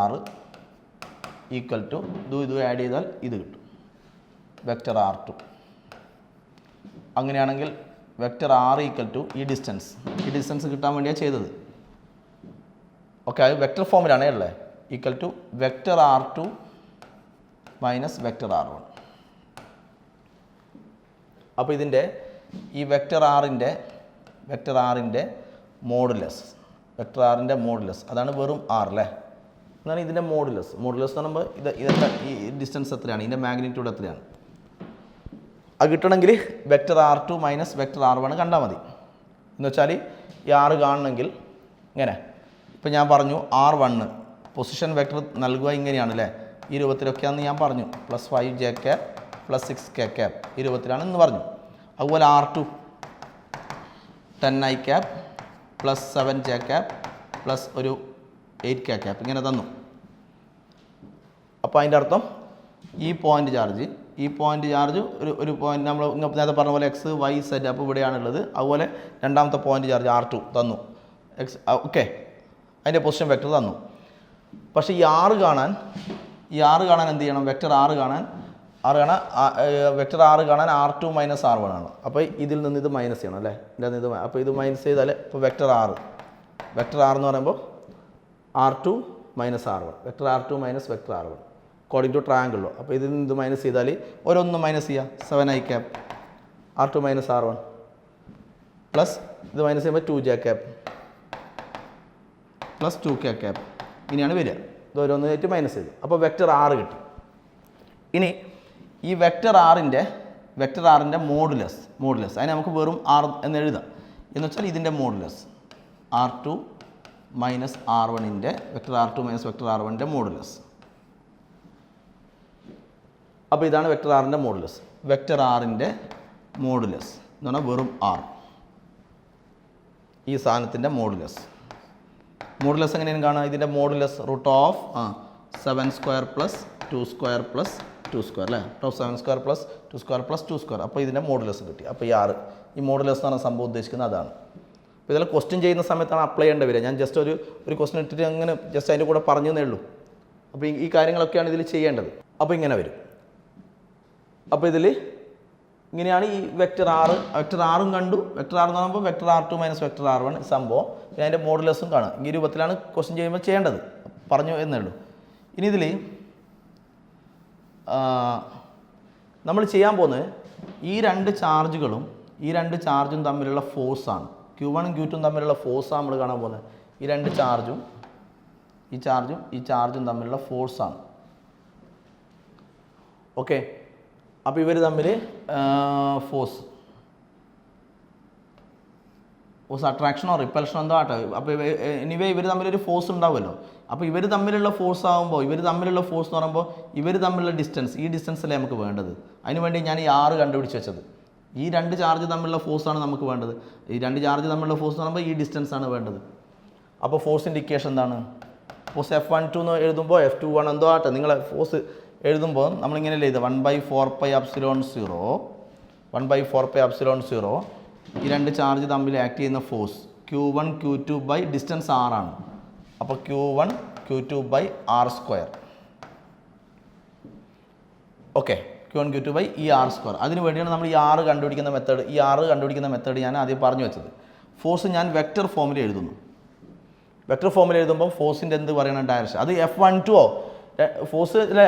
R equal to ഇതും ആഡ് ചെയ്താൽ ഇത് കിട്ടും, വെക്ടർ R2. അങ്ങനെയാണെങ്കിൽ വെക്ടർ R ഈക്വൽ ടു ഈ ഡിസ്റ്റൻസ് കിട്ടാൻ വേണ്ടിയാണ് ചെയ്തത്. ഓക്കെ. അത് വെക്ടർ ഫോമിലാണ് ഉള്ളത്. Equal to vector R2 minus vector R1. അപ്പോൾ ഇതിൻ്റെ ഈ വെക്ടർ ആറിൻ്റെ മോഡുലസ്, അതാണ് വെറും R അല്ലേ. എന്നാണ് ഇതിൻ്റെ മോഡുലസ് എന്ന് പറയുമ്പോൾ ഇതൊക്കെ ഈ ഡിസ്റ്റൻസ് എത്രയാണ്, ഇതിൻ്റെ മാഗ്നിറ്റ്യൂഡ് എത്രയാണ് അത് കിട്ടണമെങ്കിൽ vector R2 minus vector R1 കണ്ടാൽ മതി. എന്ന് വെച്ചാൽ ഈ R കാണണമെങ്കിൽ ഇങ്ങനെ, ഇപ്പം ഞാൻ പറഞ്ഞു R1 പൊസിഷൻ വെക്ടർ നൽകുക ഇങ്ങനെയാണ് അല്ലേ, ഈ രൂപത്തിലൊക്കെയാണെന്ന് ഞാൻ പറഞ്ഞു. Plus 5j cap plus 6k cap ഈ രൂപത്തിലാണ് എന്ന് പറഞ്ഞു. അതുപോലെ R2 10i cap plus 7j cap plus ഒരു 8k ക്യാപ്പ് ഇങ്ങനെ തന്നു. അപ്പോൾ അതിൻ്റെ അർത്ഥം ഈ പോയിൻ്റ് ചാർജ് ഒരു പോയിൻ്റ് നമ്മൾ നേരത്തെ പറഞ്ഞ പോലെ എക്സ് വൈ സെഡ് അപ്പോൾ ഇവിടെയാണുള്ളത്. അതുപോലെ രണ്ടാമത്തെ പോയിൻ്റ് ചാർജ് R2 തന്നു, ഓക്കെ. അതിൻ്റെ പൊസിഷൻ വെക്ടർ തന്നു. പക്ഷേ ഈ R കാണാൻ എന്ത് ചെയ്യണം? വെക്ടർ R കാണാൻ R2 മൈനസ് R1 ആണ്. അപ്പോൾ ഇതിൽ നിന്ന് ഇത് മൈനസ് ചെയ്യണം അല്ലേ, അപ്പോൾ ഇത് മൈനസ് ചെയ്താൽ ഇപ്പോൾ വെക്ടർ R എന്ന് പറയുമ്പോൾ R2 minus R1, vector R2 minus vector R1 according to triangle law. അപ്പോൾ ഇതിൽ നിന്ന് ഇത് മൈനസ് ചെയ്താൽ ഓരോന്നും മൈനസ് ചെയ്യുക. 7i cap R2 minus R1 plus ഇത് മൈനസ് ചെയ്യുമ്പോൾ 2j cap plus 2k cap ഇങ്ങനെയാണ് വരിക. ഇത് ഓരോന്നായിട്ട് മൈനസ് ചെയ്തു. അപ്പോൾ വെക്ടർ R കിട്ടി. ഇനി ഈ വെക്ടർ ആറിൻ്റെ മോഡുലസ് അതിനെ നമുക്ക് വെറും R എന്ന് എഴുതാം. എന്ന് വെച്ചാൽ ഇതിൻ്റെ മോഡുലസ് R2 മൈനസ് R1ൻ്റെ വെക്ടർ R2 മൈനസ് വെക്ടർ R1ൻ്റെ മോഡുലസ്. അപ്പോൾ ഇതാണ് വെക്ടർ ആറിൻ്റെ മോഡുലസ്. വെക്ടർ ആറിൻ്റെ മോഡുലസ് എന്ന് പറഞ്ഞാൽ വെറും R, ഈ സാധനത്തിൻ്റെ മോഡുലസ് എങ്ങനെയാണ് കാണുക? ഇതിൻ്റെ modulus root of 7² plus 2² plus 2² അല്ലേ, റൂട്ട് ഓഫ് 7² പ്ലസ് 2² പ്ലസ് 2². അപ്പോൾ ഇതിൻ്റെ മോഡുലസ് കിട്ടി. അപ്പോൾ ഈ മോഡുലസ് എന്ന് പറഞ്ഞ സംഭവം ഉദ്ദേശിക്കുന്നത് അതാണ്. അപ്പോൾ ഇതെല്ലാം ക്വസ്റ്റ്യൻ ചെയ്യുന്ന സമയത്താണ് അപ്ലൈ ചെയ്യേണ്ടി വരിക. ഞാൻ ജസ്റ്റ് ഒരു ക്വസ്റ്റ്യൻ ഇട്ടിട്ട് അങ്ങനെ ജസ്റ്റ് അതിൻ്റെ കൂടെ പറഞ്ഞു എന്നേ ഉള്ളൂ. അപ്പോൾ ഈ കാര്യങ്ങളൊക്കെയാണ് ഇതിൽ ചെയ്യേണ്ടത്. അപ്പോൾ ഇങ്ങനെ വരും. അപ്പോൾ ഇതിൽ ഇങ്ങനെയാണ് ഈ വെക്റ്റർ ആറും കണ്ടു. വെക്റ്റർ ആർ എന്ന് പറയുമ്പോൾ vector R2 minus vector R1 സംഭവം. പിന്നെ അതിൻ്റെ മോഡുലസും കാണും. ഈ രൂപത്തിലാണ് ക്വസ്റ്റ്യൻ ചെയ്യുമ്പോൾ ചെയ്യേണ്ടത്, പറഞ്ഞു എന്നേ ഉള്ളൂ. ഇനി ഇതിൽ നമ്മൾ ചെയ്യാൻ പോകുന്നത് ഈ രണ്ട് ചാർജും തമ്മിലുള്ള ഫോഴ്സാണ്. Q1 Q2 തമ്മിലുള്ള ഫോഴ്സാണ് നമ്മൾ കാണാൻ പോകുന്നത്. ഈ രണ്ട് ചാർജും ഈ ചാർജും തമ്മിലുള്ള ഫോഴ്സാണ്. ഓക്കെ, അപ്പോൾ ഇവർ തമ്മിൽ ഫോഴ്സ് അട്രാക്ഷനോ റിപ്പൽഷനോ എന്തോ ആട്ടെ. അപ്പോൾ എനിവേ ഇവർ തമ്മിലൊരു ഫോഴ്സ് ഉണ്ടാവുമല്ലോ. അപ്പോൾ ഇവർ തമ്മിലുള്ള ഫോഴ്സ് ആകുമ്പോൾ എന്ന് പറയുമ്പോൾ ഇവർ തമ്മിലുള്ള ഡിസ്റ്റൻസ്, ഈ ഡിസ്റ്റൻസല്ലേ നമുക്ക് വേണ്ടത്. അതിനുവേണ്ടി ഞാൻ ഈ R കണ്ടുപിടിച്ച് വെച്ചത്. ഈ രണ്ട് ചാർജ് തമ്മിലുള്ള ഫോഴ്സാണ് നമുക്ക് വേണ്ടത്. ഈ രണ്ട് ചാർജ് തമ്മിലുള്ള ഫോഴ്സ് എന്ന് പറയുമ്പോൾ ഈ ഡിസ്റ്റൻസ് ആണ് വേണ്ടത്. അപ്പോൾ ഫോഴ്സിൻ്റെ ഇക്വേഷൻ എന്താണ്? ഫോഴ്സ് F12 എന്ന് എഴുതുമ്പോൾ F21 എന്തോ ആട്ടെ, നിങ്ങൾ ഫോഴ്സ് എഴുതുമ്പോൾ നമ്മളിങ്ങനെ എഴുതുക 1/4πε0 ഈ രണ്ട് ചാർജ് തമ്മിൽ ആക്ട് ചെയ്യുന്ന force Q1 Q2 by distance R ആണ്. അപ്പോൾ Q1 Q2 by R². Okay, Q1 Q2 by ഈ R². അതിന് വേണ്ടിയാണ് നമ്മൾ ഈ R കണ്ടുപിടിക്കുന്ന മെത്തേഡ് ഞാൻ ആദ്യം പറഞ്ഞു വെച്ചത്. ഫോഴ്സ് ഞാൻ വെക്റ്റർ ഫോമിൽ എഴുതുന്നു. വെക്റ്റർ ഫോമിൽ എഴുതുമ്പോൾ ഫോഴ്സിൻ്റെ എന്ത് പറയണം, ഡയറക്ഷൻ. അത് F12 ഫോഴ്സ് അല്ലേ,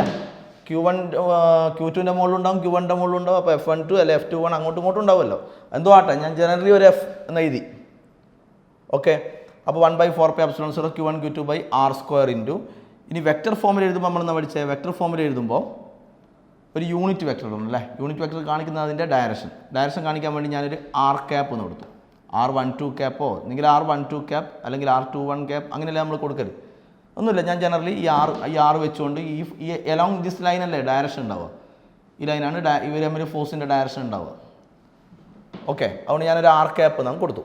Q2ൻ്റെ മുകളിലുണ്ടാവും, Q1ൻ്റെ മുകളിലുണ്ടാവും. അപ്പോൾ F12 അല്ലെ F21 അങ്ങോട്ടും ഇങ്ങോട്ടും ഉണ്ടാവുമല്ലോ. എന്തോ ആട്ടെ, ഞാൻ ജനറലി ഒരു F എന്ന് എഴുതി. ഓക്കെ, അപ്പോൾ 1/4πε0 Q1 Q2 by R² into. ഇനി വെക്റ്റർ ഫോമിൽ എഴുതുമ്പോൾ നമ്മൾ പഠിച്ചത്, വെക്റ്റർ ഫോമിൽ എഴുതുമ്പോൾ ഒരു യൂണിറ്റ് വെക്റ്റർ ഉണ്ടല്ലേ. യൂണിറ്റ് വെക്റ്റർ കാണിക്കുന്നത് അതിൻ്റെ ഡയറക്ഷൻ കാണിക്കാൻ വേണ്ടി ഞാനൊരു R ക്യാപ്പ് എന്ന് കൊടുത്തു. R12 ക്യാപ്പോ അല്ലെങ്കിൽ R12 ക്യാപ്പ് അല്ലെങ്കിൽ R21 ക്യാപ്പ് അങ്ങനെയല്ലേ നമ്മൾ കൊടുക്കരുത്. ഒന്നുമില്ല, ഞാൻ ജനറലി ഈ ആർ വെച്ചുകൊണ്ട് ഈ എലോങ് ദിസ് ലൈനല്ലേ ഡയറക്ഷൻ ഉണ്ടാവുക. ഈ ലൈനാണ് ഇവർ തമ്മിൽ ഫോഴ്സിൻ്റെ ഡയറക്ഷൻ ഉണ്ടാവുക. ഓക്കെ, അതുകൊണ്ട് ഞാനൊരു R ക്യാപ്പ് നമുക്ക് കൊടുത്തു.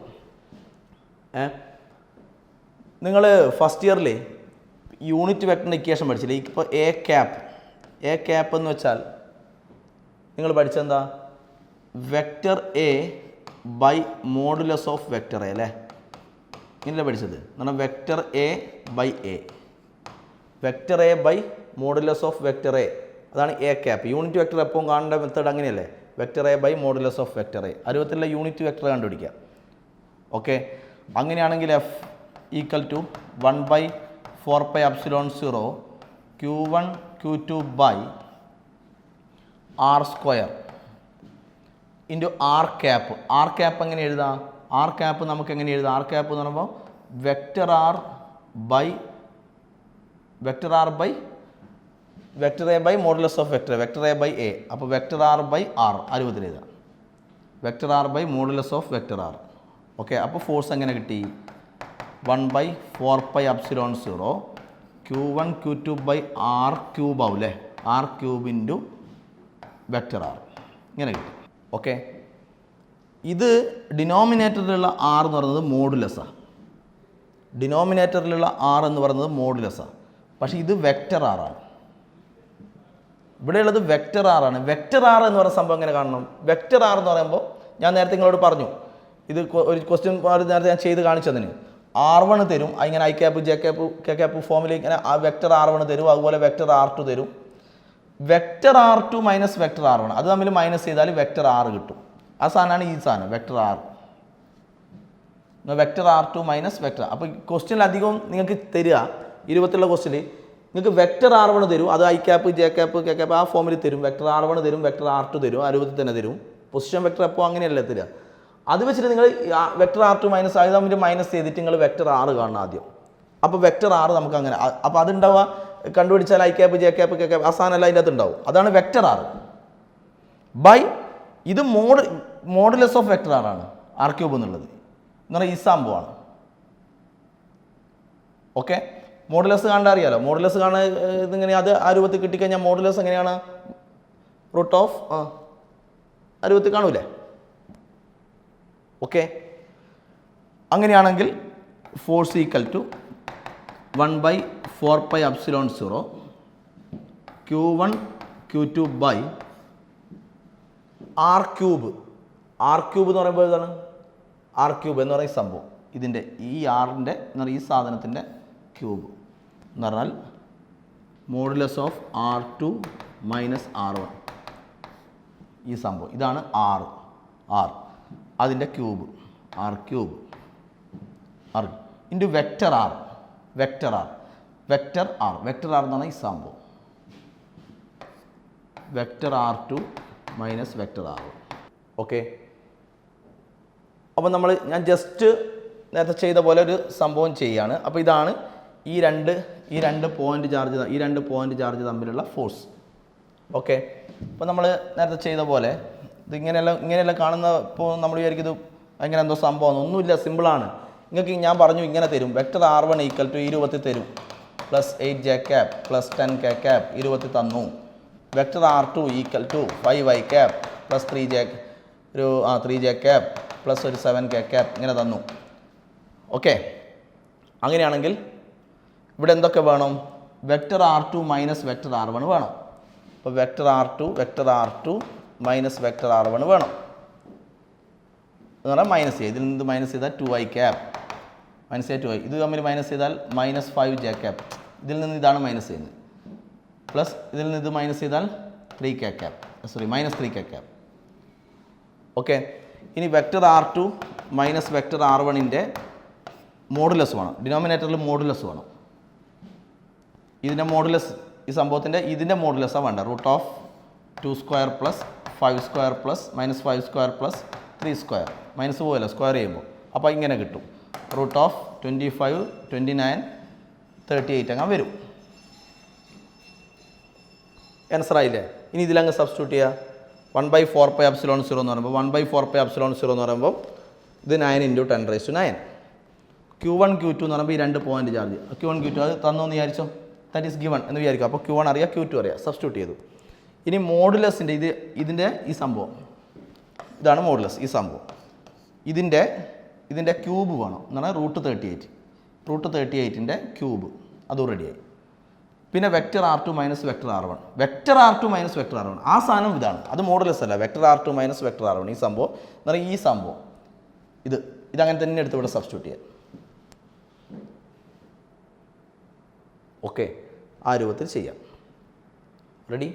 നിങ്ങൾ ഫസ്റ്റ് ഇയറിൽ യൂണിറ്റ് വെക്ടറിൻ്റെ ഇക്വേഷൻ പഠിച്ചില്ലേ? ഇപ്പോൾ എ ക്യാപ്പ് എന്ന് വെച്ചാൽ നിങ്ങൾ പഠിച്ചെന്താ? Vector A by modulus of vector A അല്ലേ, ഇങ്ങനെയല്ലേ പഠിച്ചത്? എന്നാൽ vector A by modulus of vector A, അതാണ് എ ക്യാപ്പ്. യൂണിറ്റ് വെക്റ്റർ എപ്പോഴും കാണേണ്ട മെത്തേഡ് അങ്ങനെയല്ലേ, vector A by modulus of vector A. അരുവത്തിലുള്ള യൂണിറ്റ് വെക്റ്റർ കണ്ടുപിടിക്കുക. ഓക്കെ, അങ്ങനെയാണെങ്കിൽ F equal to 1/4πε0 Q1 Q2 by R² into R cap എങ്ങനെ എഴുതാം? R ക്യാപ്പ് നമുക്ക് എങ്ങനെ എഴുതാം? R ക്യാപ്പ് എന്ന് പറയുമ്പോൾ vector A by modulus of vector A by A. അപ്പോൾ വെക്റ്റർ R ബൈ R അരുവത്തിൽ എഴുതാം. Vector R by modulus of vector R. Okay, അപ്പോൾ ഫോഴ്സ് എങ്ങനെ കിട്ടി? 1/4πε0 Q1 Q2 ബൈ R³ ആവും അല്ലേ, R³ ഇൻറ്റു വെക്റ്റർ R ഇങ്ങനെ കിട്ടി. ഓക്കെ, ഇത് ഡിനോമിനേറ്ററിലുള്ള R എന്ന് പറയുന്നത് മോഡുലസാണ്. പക്ഷേ ഇത് വെക്റ്റർ R ആണ്. ഇവിടെയുള്ളത് വെക്റ്റർ R ആണ്. വെക്റ്റർ R എന്ന് പറയുന്ന സംഭവം എങ്ങനെ കാണണം? വെക്റ്റർ R എന്ന് പറയുമ്പോൾ ഞാൻ നേരത്തെ നിങ്ങളോട് പറഞ്ഞു, ഇത് ഒരു ക്വസ്റ്റ്യൻ നേരത്തെ ഞാൻ ചെയ്ത് കാണിച്ചതിന് R1 തരും, ഇങ്ങനെ I cap J cap K cap ഫോമിൽ ഇങ്ങനെ ആ വെക്റ്റർ R1 തരും, അതുപോലെ വെക്റ്റർ R2 തരും. Vector R2 minus vector R1 അത് തമ്മിൽ മൈനസ് ചെയ്താൽ വെക്റ്റർ R കിട്ടും. ആ സാധനമാണ് ഈ സാധനം vector R. Vector R2 minus vector. അപ്പോൾ ക്വസ്റ്റ്യനിൽ അധികവും നിങ്ങൾക്ക് തരിക 20ലുള്ള ക്വസ്റ്റ്യനിൽ നിങ്ങൾക്ക് വെക്റ്റർ R1 തരും, അത് I cap J cap K cap ആ ഫോമിൽ തരും. വെക്റ്റർ R1 തരും, വെക്റ്റർ R2 തരും, ആ രൂപത്തിൽ തന്നെ തരും. പൊസിഷൻ വെക്റ്റർ എപ്പോൾ അങ്ങനെയല്ലേ തരിക. അത് വെച്ചിട്ട് നിങ്ങൾ വെക്റ്റർ R2 മൈനസ് അത് തമ്മിൽ മൈനസ് ചെയ്തിട്ട് നിങ്ങൾ വെക്റ്റർ R കാണണം ആദ്യം. അപ്പോൾ വെക്റ്റർ R നമുക്ക് അങ്ങനെ, അപ്പോൾ അതുണ്ടാവുക കണ്ടുപിടിച്ചാൽ I cap J cap K cap ആ സാധനമല്ല അതിൻ്റെ അകത്ത് ഉണ്ടാവും. അതാണ് വെക്റ്റർ R ബൈ ഇത് മോഡുലസ് ഓഫ് വെക്റ്റർ R ആണ് R³ എന്നുള്ളത് എന്ന് പറഞ്ഞാൽ ഈ സംഭവമാണ്. ഓക്കെ, മോഡുലസ് കാണാൻ അറിയാലോ. മോഡുലസ് കാണാൻ ഇതിങ്ങനെ അത് ആ രൂപത്തിൽ കിട്ടിക്കഴിഞ്ഞാൽ മോഡുലസ് എങ്ങനെയാണ്? റൂട്ട് ഓഫ് ആ രൂപത്തിൽ കാണൂലേ? ഓക്കെ, അങ്ങനെയാണെങ്കിൽ force equal to 1/4πε0 Q1 Q2 by R³ എന്ന് പറയുമ്പോൾ ഇതാണ് R³ എന്ന് പറയുന്ന സംഭവം. ഇതിൻ്റെ ഈ ആറിൻ്റെ എന്ന് പറയുന്ന ഈ സാധനത്തിൻ്റെ ക്യൂബ് എന്ന് പറഞ്ഞാൽ modulus of R2 minus R1. ഈ സംഭവം ഇതാണ് R അതിൻ്റെ cube R cube R into vector R എന്ന് പറഞ്ഞാൽ ഈ സംഭവം vector R2 minus vector R1. Okay, അപ്പോൾ ഞാൻ ജസ്റ്റ് നേരത്തെ ചെയ്ത പോലെ ഒരു സംഭവം ചെയ്യുകയാണ്. അപ്പോൾ ഇതാണ് ഈ രണ്ട് പോയിന്റ് ചാർജ് തമ്മിലുള്ള ഫോഴ്സ്. ഓക്കെ, അപ്പോൾ നമ്മൾ നേരത്തെ ചെയ്ത പോലെ ഇത് ഇങ്ങനെയല്ല കാണുന്ന. ഇപ്പോൾ നമ്മൾ വിചാരിക്കും ഇത് അങ്ങനെ എന്തോ സംഭവം, ഒന്നുമില്ല, സിമ്പിളാണ്. നിങ്ങൾക്ക് ഞാൻ പറഞ്ഞു ഇങ്ങനെ തരും. വെക്റ്റർ R1 ഈക്വൽ ടു 20 തരും, plus 8 j cap plus 10 k cap 20 തന്നു. Vector R2 equal to 5 i cap plus 3 j cap plus ഒരു 7 k ക്യാപ് ഇങ്ങനെ തന്നു. ഓക്കെ, അങ്ങനെയാണെങ്കിൽ ഇവിടെ എന്തൊക്കെ വേണം? Vector R2 minus vector R1 വേണം. അപ്പോൾ vector R2 minus vector R1 വേണം എന്ന് പറഞ്ഞാൽ മൈനസ് ചെയ്യുക. ഇതിൽ നിന്ന് മൈനസ് ചെയ്താൽ 2i ക്യാപ് മൈനസ് ചെയ്താൽ 2i, ഇത് തമ്മിൽ മൈനസ് ചെയ്താൽ മൈനസ് 5 j ക്യാപ്. ഇതിൽ നിന്ന് ഇതാണ് മൈനസ് ചെയ്യുന്നത്. പ്ലസ് ഇതിൽ നിന്ന് ഇത് മൈനസ് ചെയ്താൽ 3 k cap, minus 3 k cap. Okay, ഇനി വെക്റ്റർ R2 മൈനസ് വെക്റ്റർ R1ൻ്റെ മോഡുലസ് വേണം. ഡിനോമിനേറ്ററിൽ മോഡുലസ് വേണം. ഇതിൻ്റെ മോഡുലസ്, ഈ സംഭവത്തിൻ്റെ ഇതിൻ്റെ മോഡുലസാണ് വേണ്ട. Root of 2 square plus 5 square plus minus 5 square plus 3 square, minus പോയല്ലോ സ്ക്വയർ ചെയ്യുമ്പോൾ. അപ്പോൾ ഇങ്ങനെ കിട്ടും. റൂട്ട് ഓഫ് 25, 29, 38 അങ്ങനെ വരും. ആൻസർ ആയില്ലേ? ഇനി ഇതിലങ്ങ് സബ്സ്റ്റിറ്റ്യൂട്ട് ചെയ്യുക. 1/4πε0 എന്ന് പറയുമ്പോൾ 1/4πε0 എന്ന് പറയുമ്പോൾ ഇത് 9 × 10⁹. Q1 Q2 എന്ന് പറയുമ്പോൾ ഈ രണ്ട് പോയിന്റ് ചാർജ്. Q1 Q2 അത് തന്നോന്ന് വിചാരിച്ചോ, ദാറ്റ് ഈസ് ഗിവൺ എന്ന് വിചാരിക്കും. അപ്പോൾ Q1 അറിയാം, Q2 അറിയാം, സബ്സ്റ്റിറ്റ്യൂട്ട് ചെയ്തു. ഇനി മോഡുലസിൻ്റെ ഇതിൻ്റെ ഈ സംഭവം ഇതാണ് മോഡുലസ്. ഈ സംഭവം ഇതിൻ്റെ ക്യൂബ് വേണം എന്നാണ് റൂട്ട് 38ൻ്റെ ക്യൂബ്, അതും റെഡിയായി. പിന്നെ vector R2 minus vector R1. ആ സാധനം ഇതാണ്, അത് മോഡുലസ് അല്ല. Vector R2 minus vector R1 ഈ സംഭവം എന്ന് പറഞ്ഞാൽ ഈ സംഭവം ഇതങ്ങനെ തന്നെ എടുത്ത് ഇവിടെ സബ്സ്റ്റിറ്റ്യൂട്ട് ചെയ്യാം. ഓക്കെ, ആ രൂപത്തിൽ ചെയ്യാം. റെഡി?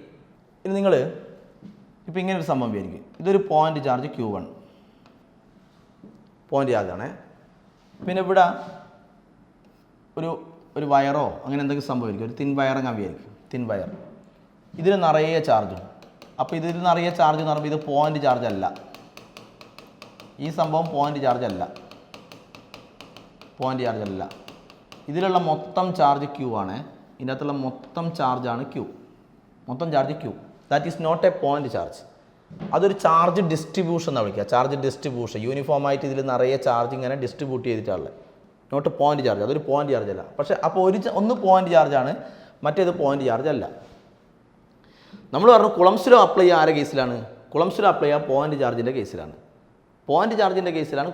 ഇനി നിങ്ങൾ ഇപ്പോൾ ഇങ്ങനെ ഒരു സംഭവം വിചാരിക്കും. ഇതൊരു പോയിന്റ് ചാർജ് Q1 പോയിന്റ് ചാർജാണേ. പിന്നെ ഇവിടെ ഒരു വയറോ അങ്ങനെ എന്തെങ്കിലും സംഭവിക്കും, ഒരു തിൻ വയർ അങ്ങനെ വിചാരിക്കും. തിൻ വയർ, ഇതിൽ നിറയെ ചാർജും. അപ്പോൾ ഇതിൽ നിറയെ ചാർജ് എന്ന് പറയുമ്പോൾ ഇത് പോയിന്റ് ചാർജ് അല്ല. ഈ സംഭവം പോയിന്റ് ചാർജ് അല്ല. ഇതിലുള്ള മൊത്തം ചാർജ് Q ആണ്. ഇതിനകത്തുള്ള മൊത്തം ചാർജാണ് Q. That is not a point charge. അതൊരു ചാർജ് ഡിസ്ട്രിബ്യൂഷൻ എന്നാണ് വിളിക്കുക. ചാർജ് ഡിസ്ട്രിബ്യൂഷൻ യൂണിഫോമായിട്ട് ഇതിൽ നിറയെ ചാർജ് ഇങ്ങനെ ഡിസ്ട്രിബ്യൂട്ട് ചെയ്തിട്ടുള്ളത്. നോട്ട് പോയിന്റ് ചാർജ്, അതൊരു പോയിന്റ് ചാർജ് അല്ല. പക്ഷേ അപ്പോൾ ഒന്ന് പോയിന്റ് ചാർജാണ്, മറ്റേത് പോയിന്റ് ചാർജ് അല്ല. നമ്മൾ പറഞ്ഞു കുളംസ് ലോ അപ്ലൈ ചെയ്യുക ആരുടെ കേസിലാണ്? കുളംസ് ലോ അപ്ലൈ ചെയ്യുക പോയിന്റ് ചാർജിൻ്റെ കേസിലാണ്.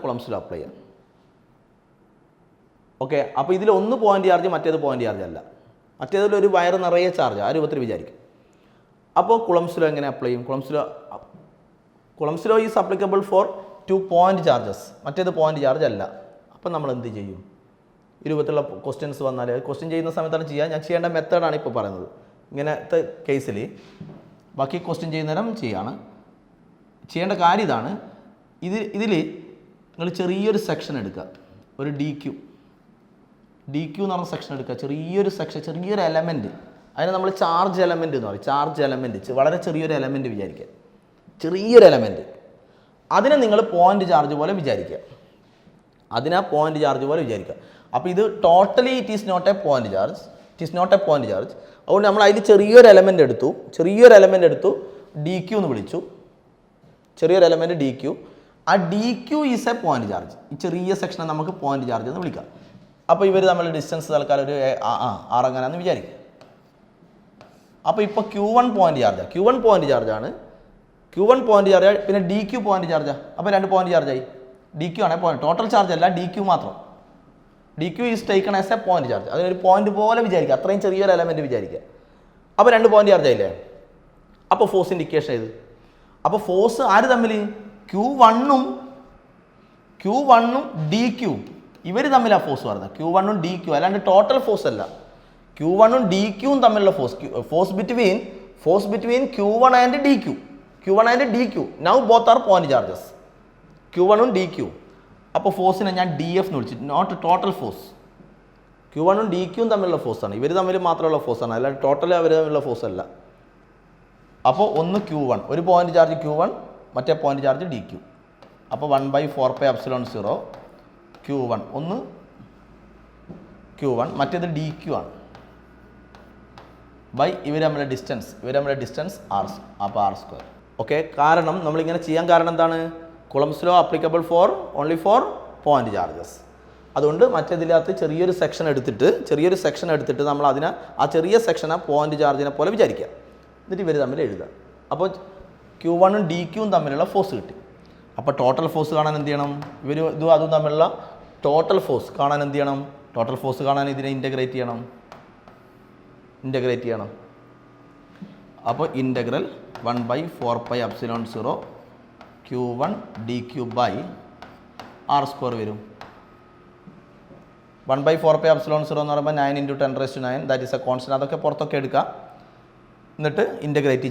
കുളംസ് ലോ അപ്ലൈ ചെയ്യുക. ഓക്കെ, അപ്പോൾ ഇതിൽ ഒന്ന് പോയിന്റ് ചാർജ്, മറ്റേത് പോയിന്റ് ചാർജ് അല്ല. മറ്റേതിലൊരു വയർ നിറയെ ചാർജ്, ആ രൂപത്തിൽ വിചാരിക്കും. അപ്പോൾ കുളംസ് ലോ എങ്ങനെ അപ്ലൈ ചെയ്യും? കുളംസ് law is applicable four 2 point charges, മറ്റേത് പോയിന്റ് ചാർജ് അല്ല. അപ്പം നമ്മൾ എന്ത് ചെയ്യും? ഈ രൂപത്തിലുള്ള ക്വസ്റ്റ്യൻസ് വന്നാൽ ക്വസ്റ്റ്യൻ ചെയ്യുന്ന സമയത്താണ് ചെയ്യുക. ഞാൻ ചെയ്യേണ്ട മെത്തേഡാണ് ഇപ്പോൾ പറയുന്നത്. ഇങ്ങനത്തെ കേസിൽ ബാക്കി ക്വസ്റ്റ്യൻ ചെയ്യുന്നേരം ചെയ്യേണ്ട കാര്യം ഇതാണ്. ഇതിൽ നിങ്ങൾ ചെറിയൊരു സെക്ഷൻ എടുക്കുക, ഒരു DQ എന്ന് പറഞ്ഞ സെക്ഷൻ എടുക്കുക. ചെറിയൊരു എലമെൻറ്റ്, അതിനെ നമ്മൾ ചാർജ് എലമെൻറ്റ് എന്ന് പറയും. വളരെ ചെറിയൊരു എലമെൻറ്റ് വിചാരിക്കുക, ചെറിയൊരു എലമെൻറ്റ്. അതിനെ നിങ്ങൾ പോയിന്റ് ചാർജ് പോലെ വിചാരിക്കുക. അപ്പോൾ ഇത് totally it is not a point charge. അതുകൊണ്ട് നമ്മൾ അതിൽ ചെറിയൊരു എലമെൻ്റ് എടുത്തു, DQ എന്ന് വിളിച്ചു. ചെറിയൊരു എലമെൻറ്റ് DQ. ആ DQ is A point charge. ഈ ചെറിയ സെക്ഷനെ നമുക്ക് പോയിന്റ് ചാർജ് എന്ന് വിളിക്കാം. അപ്പോൾ ഇവർ തമ്മിൽ ഡിസ്റ്റൻസ് തൽക്കാലം ഒരു R അങ്ങനെയാണെന്ന് വിചാരിക്കുക. അപ്പോൾ ഇപ്പോൾ Q1 പോയിന്റ് ചാർജാണ്. പിന്നെ DQ പോയിന്റ് ചാർജാണ്. അപ്പോൾ 2 പോയിന്റ് ചാർജായി. DQ ആണ് പോയിന്റ്, ടോട്ടൽ ചാർജ് അല്ല, DQ മാത്രം. DQ is taken as A point charge. അതൊരു പോയിന്റ് പോലെ വിചാരിക്കുക, അത്രയും ചെറിയൊരു എലമെൻറ്റ് വിചാരിക്കുക. അപ്പോൾ 2 പോയിന്റ് ചാർജ് ആയില്ലേ? അപ്പോൾ ഫോഴ്സിൻ്റെ ഇക്വേഷൻ ഇത്. അപ്പോൾ ഫോഴ്സ് ആര് തമ്മിൽ? Q1ഉം DQ ഇവർ തമ്മിലാണ് ഫോഴ്സ് പറയുന്നത്. Q1ഉം DQ, അല്ലാണ്ട് ടോട്ടൽ ഫോഴ്സ് അല്ല. Q1 ഉം DQയും തമ്മിലുള്ള force between Q1 and DQ. Now both are point charges. Q1 ഉം DQ. അപ്പോൾ ഫോഴ്സിനെ ഞാൻ DF എന്ന് വിളിച്ചു, നോട്ട് ടോട്ടൽ ഫോഴ്സ്. Q1 ഉം DQയും തമ്മിലുള്ള ഫോഴ്സാണ്, ഇവർ തമ്മിൽ മാത്രമുള്ള ഫോഴ്സാണ്, അല്ലാതെ ടോട്ടൽ അവർ തമ്മിലുള്ള ഫോഴ്സ് അല്ല. അപ്പോൾ ഒന്ന് Q1, ഒരു പോയിന്റ് ചാർജ് Q1, മറ്റേ പോയിന്റ് ചാർജ് DQ. അപ്പോൾ 1/4πε0 Q1, ഒന്ന് Q1, മറ്റേത് DQ ആണ്, ബൈ ഇവർ തമ്മിലുള്ള ഡിസ്റ്റൻസ് R, അപ്പോൾ R². ഓക്കെ, കാരണം നമ്മളിങ്ങനെ ചെയ്യാൻ കാരണം എന്താണ്? Coulomb's law applicable only for point charges. അതുകൊണ്ട് മറ്റേതിനകത്ത് ചെറിയൊരു സെക്ഷൻ എടുത്തിട്ട് നമ്മൾ അതിനെ ആ ചെറിയ സെക്ഷനെ പോയിന്റ് ചാർജിനെ പോലെ വിചാരിക്കുക, എന്നിട്ട് ഇവർ തമ്മിൽ എഴുതുക. അപ്പോൾ Q1 ഉം DQയും തമ്മിലുള്ള ഫോഴ്സ് കിട്ടി. അപ്പോൾ ടോട്ടൽ ഫോഴ്സ് കാണാൻ എന്ത് ചെയ്യണം? ഇതും അതും തമ്മിലുള്ള ടോട്ടൽ ഫോഴ്സ് കാണാൻ എന്ത് ചെയ്യണം? ടോട്ടൽ ഫോഴ്സ് കാണാൻ ഇതിനെ ഇൻ്റഗ്രേറ്റ് ചെയ്യണം. അപ്പോൾ integral 1/4πε0 Q1 DQ by R² വരും. 1/4πε0 എന്ന് പറയുമ്പോൾ 9 × 10⁹, ദാറ്റ് ഈസ് എ കോൺസ്റ്റൻറ്റ്. അതൊക്കെ പുറത്തൊക്കെ എടുക്കുക, എന്നിട്ട് ഇൻ്റഗ്രേറ്റ്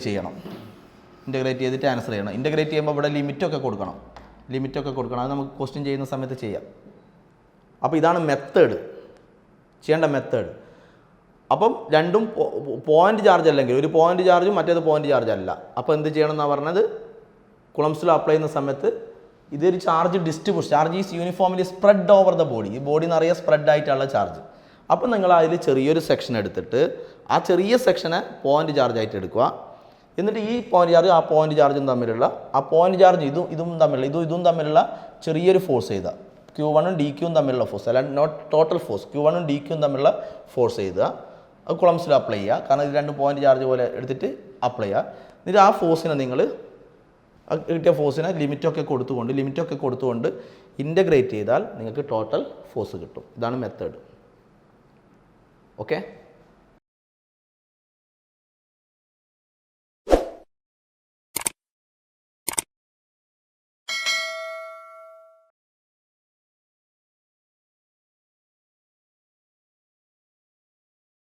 ചെയ്തിട്ട് ആൻസർ ചെയ്യണം. ഇൻ്റഗ്രേറ്റ് ചെയ്യുമ്പോൾ ഇവിടെ ലിമിറ്റൊക്കെ കൊടുക്കണം. അത് നമുക്ക് ക്വസ്റ്റ്യൻ ചെയ്യുന്ന സമയത്ത് ചെയ്യാം. അപ്പോൾ ഇതാണ് ചെയ്യേണ്ട മെത്തേഡ്. അപ്പം രണ്ടും പോയിന്റ് ചാർജ് അല്ലെങ്കിൽ ഒരു പോയിന്റ് ചാർജും മറ്റേത് പോയിന്റ് ചാർജ് അല്ല. അപ്പോൾ എന്ത് ചെയ്യണം എന്നാണ് പറഞ്ഞത്? കുളംസ് ലോ അപ്ലൈ ചെയ്യുന്ന സമയത്ത് ഇതൊരു charge is uniformly spread over the body. ഈ ബോഡി നിറയെ സ്പ്രെഡ് ആയിട്ടുള്ള ചാർജ്. അപ്പം നിങ്ങൾ അതിൽ ചെറിയൊരു സെക്ഷൻ എടുത്തിട്ട് ആ ചെറിയ സെക്ഷനെ പോയിന്റ് ചാർജ് ആയിട്ട് എടുക്കുക. എന്നിട്ട് ഈ പോയിന്റ് ചാർജ് ആ പോയിന്റ് ചാർജും തമ്മിലുള്ള ഇതും തമ്മിലുള്ള ചെറിയൊരു ഫോഴ്സ് ചെയ്തുക. Q1 ഉം DQയും തമ്മിലുള്ള ഫോഴ്സ്, അല്ലാണ്ട് നോട്ട് ടോട്ടൽ ഫോഴ്സ്. Q1 ഉം DQയും തമ്മിലുള്ള ഫോഴ്സ് ചെയ്തുക. അത് കുളംസ് ലോ അപ്ലൈ ചെയ്യുക, കാരണം ഇത് രണ്ട് പോയിന്റ് ചാർജ് പോലെ എടുത്തിട്ട് അപ്ലൈ ചെയ്യുക. എന്നിട്ട് ആ ഫോഴ്സിനെ നിങ്ങൾ കിട്ടിയ ഫോഴ്സിനെ ലിമിറ്റൊക്കെ കൊടുത്തുകൊണ്ട് ഇൻ്റഗ്രേറ്റ് ചെയ്താൽ നിങ്ങൾക്ക് ടോട്ടൽ ഫോഴ്സ് കിട്ടും. ഇതാണ് മെത്തേഡ്. ഓക്കെ.